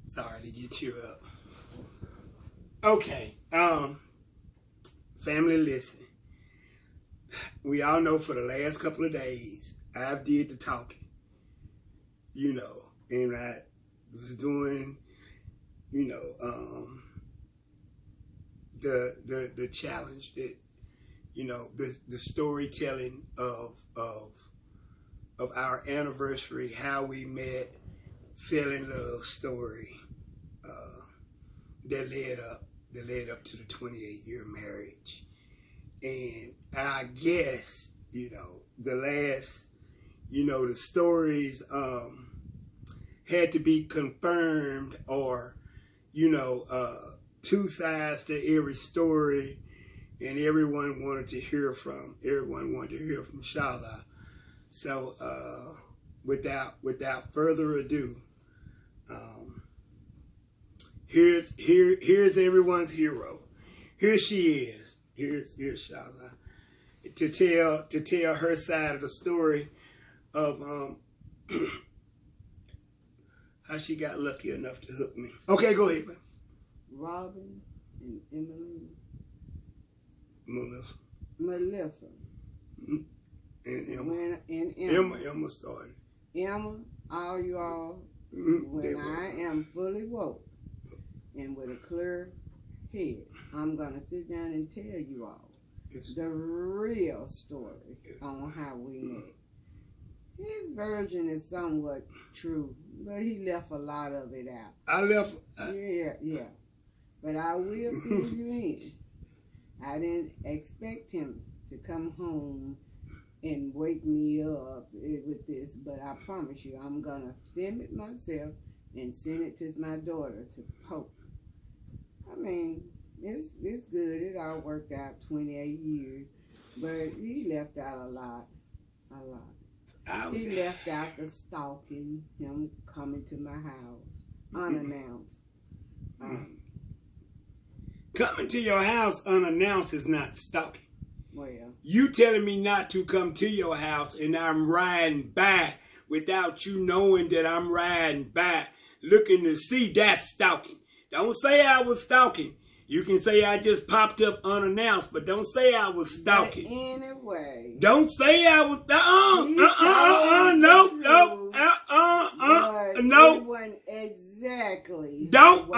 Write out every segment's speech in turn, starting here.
Sorry to get you up. Okay. Family, listen. We all know for the last couple of days, I've did the talking. You know, and I was doing, you know, the challenge that, you know, the storytelling of our anniversary, how we met, fell in love story that led up to the 28-year marriage. And I guess, you know, the last, you know, the stories had to be confirmed, or, you know, two sides to every story, and everyone wanted to hear from Shazaaas. So without further ado, here's everyone's hero. Here she is. Here's Shazaaas to tell her side of the story of how she got lucky enough to hook me. Okay, go ahead, man. Robin and Emily. Melissa. Mm-hmm. And Emma. And Emma. Emma started. Emma, all you all, when I am fully woke and with a clear head, I'm going to sit down and tell you all the real story on how we met. His version is somewhat true, but he left a lot of it out. Yeah. But I will fill you in. I didn't expect him to come home and wake me up with this, but I promise you, I'm going to film it myself and send it to my daughter to post. I mean, it's good. It all worked out 28 years, but he left out a lot. He left out the stalking, him coming to my house unannounced. Coming to your house unannounced is not stalking. Well, you telling me not to come to your house and I'm riding by without you knowing that I'm riding by looking to see, that's stalking. Don't say I was stalking. You can say I just popped up unannounced, but don't say I was stalking. But anyway. Don't say I was, no. It wasn't exactly. Don't,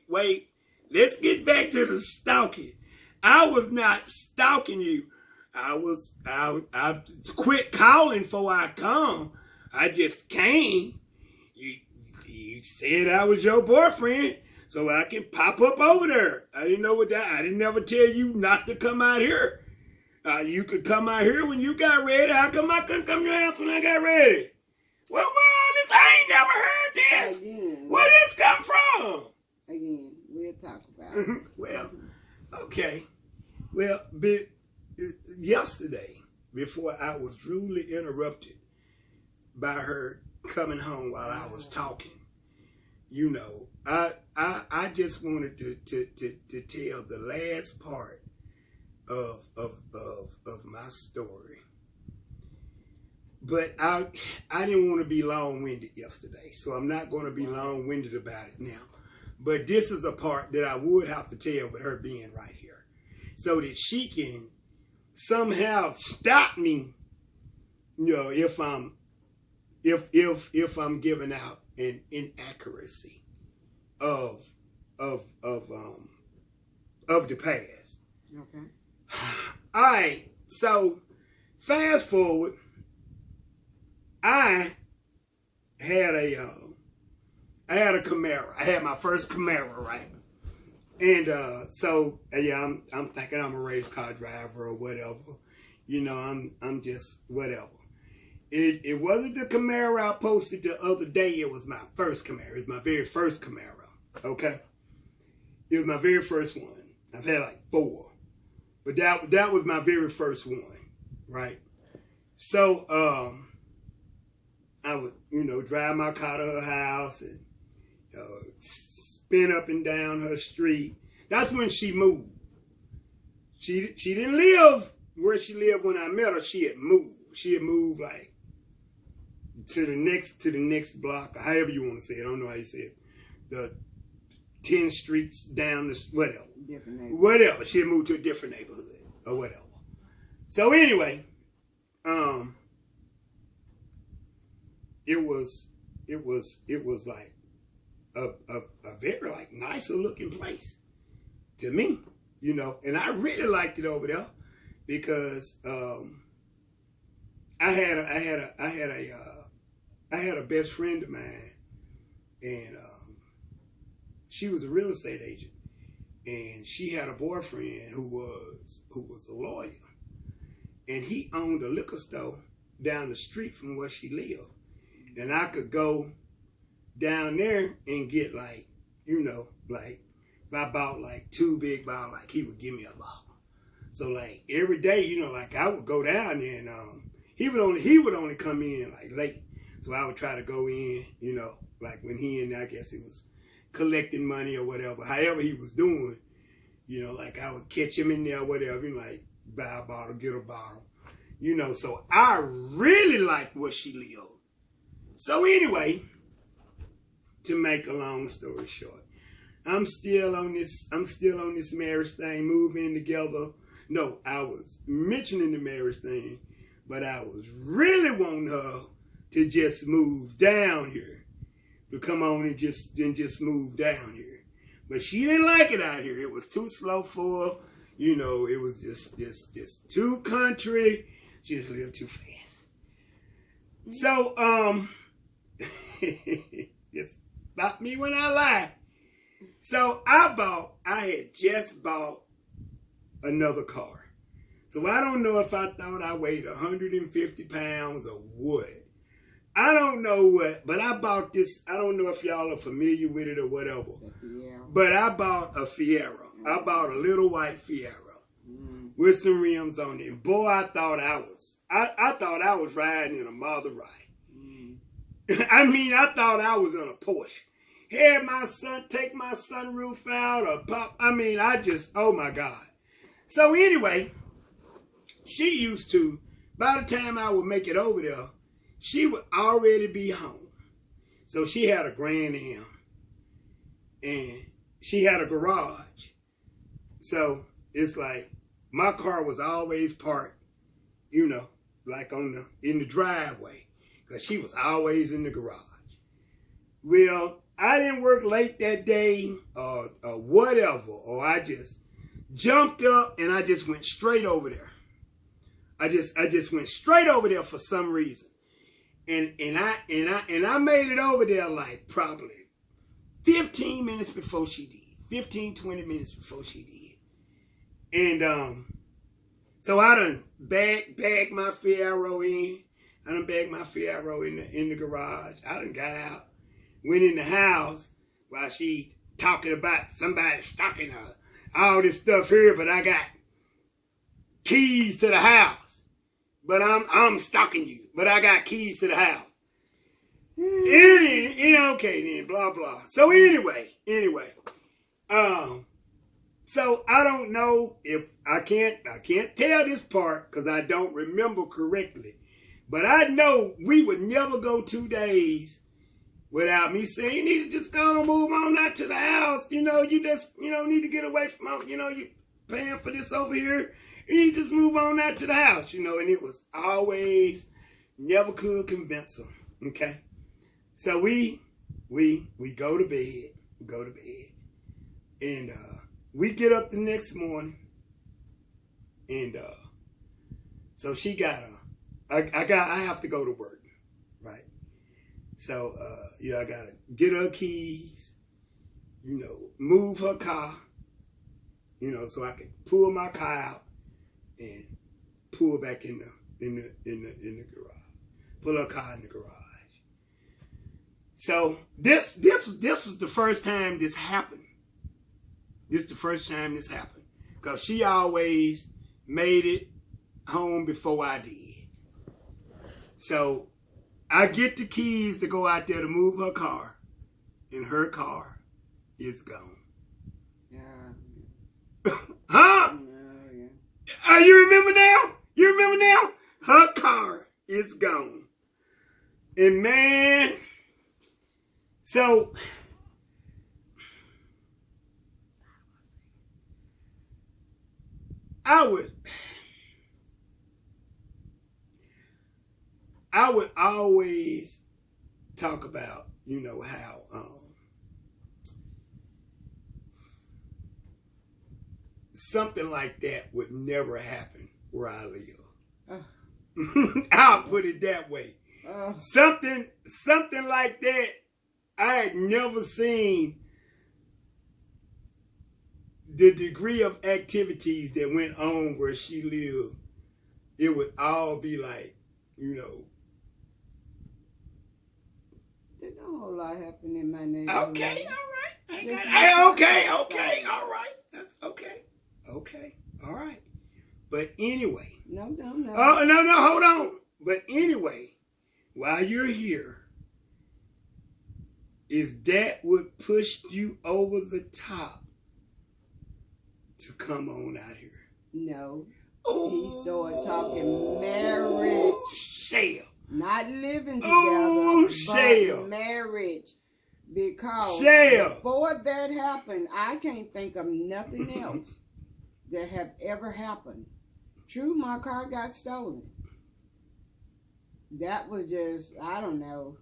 wait. Let's get back to the stalking. I was not stalking you. I quit calling before I come. I just came. You said I was your boyfriend, so I can pop up over there. I didn't know what that. I didn't ever tell you not to come out here. You could come out here when you got ready. How come I couldn't come to your house when I got ready? Well, I ain't never heard this. Again, Where this come from? Again, we'll talk about it. Well, okay. Well, yesterday, before I was rudely interrupted by her coming home while I was talking, you know, I just wanted to tell the last part of my story. But I didn't want to be long-winded yesterday, so I'm not going to be long-winded about it now. But this is a part that I would have to tell with her being right here, so that she can somehow stop me, you know, if I'm giving out an inaccuracy of the past. Okay. All right. So fast forward. I had a Camaro. I had my first Camaro, right? And so yeah, I'm thinking I'm a race car driver or whatever. You know, I'm just whatever. It wasn't the Camaro I posted the other day. It was my first Camaro. It was my very first Camaro. Okay, it was my very first one. I've had like 4, but that was my very first one, right? So I would, you know, drive my car to her house and spin up and down her street. That's when she moved. She didn't live where she lived when I met her. She had moved. She had moved like to the next block, or however you want to say it. I don't know how you say it. The 10 streets down the whatever. Different neighborhood. Whatever. She had moved to a different neighborhood or whatever. So anyway, it was like a very like nicer looking place to me, you know, and I really liked it over there because I had a best friend of mine, and she was a real estate agent, and she had a boyfriend who was a lawyer, and he owned a liquor store down the street from where she lived, and I could go down there and get like, you know, like if I bought like 2 big bottles, like he would give me a bottle. So like every day, you know, like I would go down there, and he would only come in like late. So I would try to go in, you know, like when he and I guess he was collecting money or whatever, however he was doing, you know, like I would catch him in there or whatever, and like buy a bottle, get a bottle, you know. So I really liked where she lived. So anyway, to make a long story short, I'm still on this marriage thing, moving together. No, I was mentioning the marriage thing, but I was really wanting her to just move down here, to come on and just move down here. But she didn't like it out here. It was too slow for her. You know, it was just too country. She just lived too fast. So, just stop me when I lie. So I had just bought another car. So I don't know if I thought I weighed 150 pounds or what. I don't know what, but I bought this. I don't know if y'all are familiar with it or whatever. But I bought a Fiero. I bought a little white Fiero with some rims on it. And boy, I thought I was riding in a Maserati. I mean, I thought I was in a Porsche. Had my son take my sunroof out or pop. I mean, oh my God. So anyway, she used to, by the time I would make it over there, she would already be home. So she had a Grand Am, and she had a garage. So it's like my car was always parked, you know, like in the driveway, because she was always in the garage. Well, I didn't work late that day or whatever, or I just jumped up and I just went straight over there. I just went straight over there for some reason. And I made it over there like probably 15 minutes before she did. 15, 20 minutes before she did. And so I done bagged my Fiero in. I done bagged my Fiero in the garage. I done got out, went in the house while she talking about somebody stalking her. All this stuff here, but I got keys to the house. But I'm stalking you. But I got keys to the house. Okay then, blah blah. So anyway. So I don't know if I can't tell this part because I don't remember correctly. But I know we would never go 2 days without me saying, you need to just go and move on out to the house. You know, you just, need to get away from, you paying for this over here. You need to just move on out to the house, and it was always, never could convince them, okay? So we go to bed, and we get up the next morning, and so she got I have to go to work, right? So, I got to get her keys, move her car, so I can pull my car out and pull back in the garage. Pull her car in the garage. So, this was the first time this happened. Because she always made it home before I did. So, I get the keys to go out there to move her car, and her car is gone. Yeah. Huh? Yeah. You remember now? Her car is gone. And man, so I would always talk about, how something like that would never happen where I live. I'll put it that way. Something like that I had never seen. The degree of activities that went on where she lived, it would all be like, There's no whole lot happening in my neighborhood. Okay, all right. Okay, all right. That's okay. Okay, all right. But anyway. No. Oh, no, hold on. But anyway, while you're here, if that would push you over the top to come on out here. No. Oh, he started talking marriage. Shell. Not living together, but marriage. Because before that happened, I can't think of nothing else that have ever happened. True, my car got stolen. That was just, I don't know.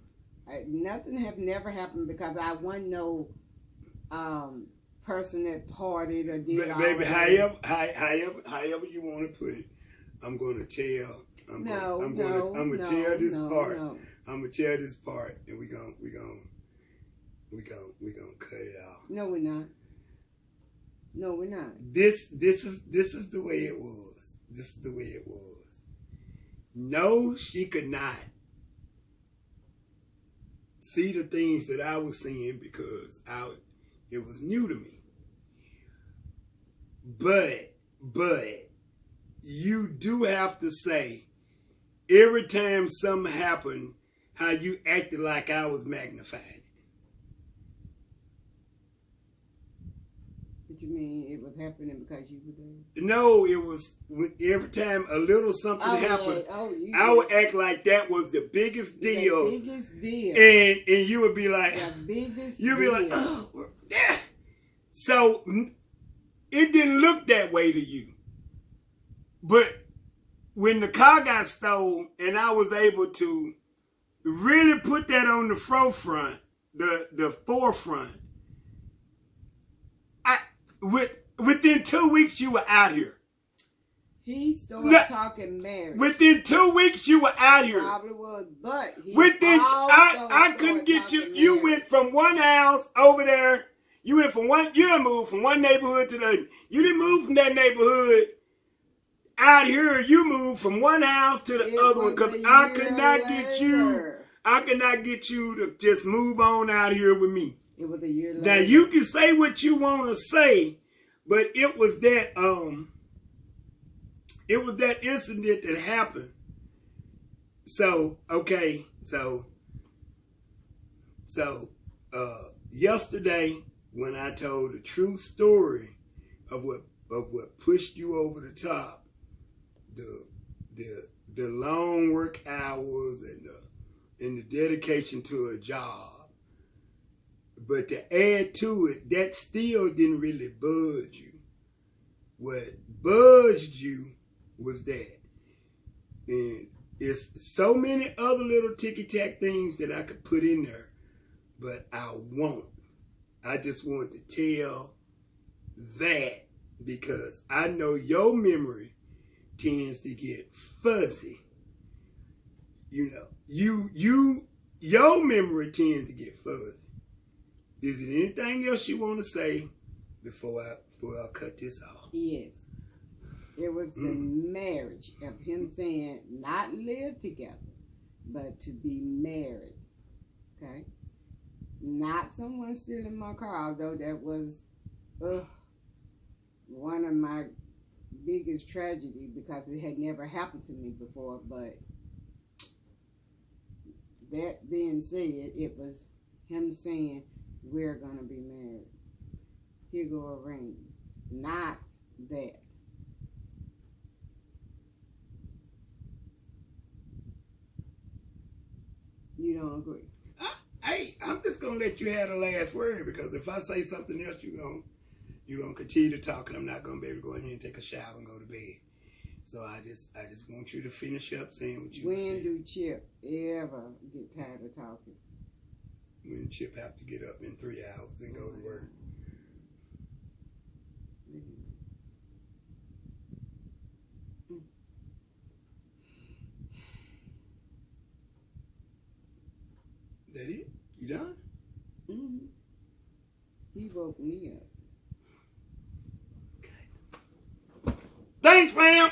Nothing have never happened because I wasn't no person that partied or did all baby, that. however you want to put it, I'm going to tell. I'm going to tell this part. No. I'm going to tell this part, and we're going to cut it off. No, we're not. No, we're not. This is the way it was. This is the way it was. No, she could not see the things that I was seeing because it was new to me. But you do have to say, every time something happened, how you acted like I was magnifying. What you mean it was happening because you were there? No, it was every time a little something happened, I would act like that was the biggest deal. The biggest deal. And you would be like, the biggest you'd be deal. like, oh, yeah. So it didn't look that way to you. But when the car got stolen and I was able to really put that on the forefront, the forefront, within 2 weeks you were out here. He started talking marriage. Within 2 weeks you were out here. Probably was, but I couldn't get you. You went from one house over there. You went from you didn't move from one neighborhood to the other. You didn't move from that neighborhood out here. You moved from one house to the other one because I could not get you. I could not get you to just move on out here with me. It was a year later. Now you can say what you want to say, but it was that incident that happened. So okay, so yesterday when I told the true story of what pushed you over the top, the long work hours and the dedication to a job. But to add to it, that still didn't really budge you. What buzzed you was that. And it's so many other little ticky-tack things that I could put in there, but I won't. I just want to tell that because I know your memory tends to get fuzzy. You know, your memory tends to get fuzzy. Is there anything else you want to say before I cut this off? Yes. It was the marriage of him saying not live together, but to be married. Okay? Not someone stealing my car, although that was one of my biggest tragedy because it had never happened to me before. But that being said, it was him saying, we're going to be married. Here go a ring. Not that. You don't agree? Hey, I'm just gonna let you have the last word, because if I say something else, you're gonna continue to talk, and I'm not gonna be able to go in here and take a shower and go to bed. So I just want you to finish up saying what you were saying. When do Chip ever get tired of talking? When Chip have to get up in 3 hours and go to work. That it? You done? Mm-hmm. He woke me up. Okay. Thanks, fam.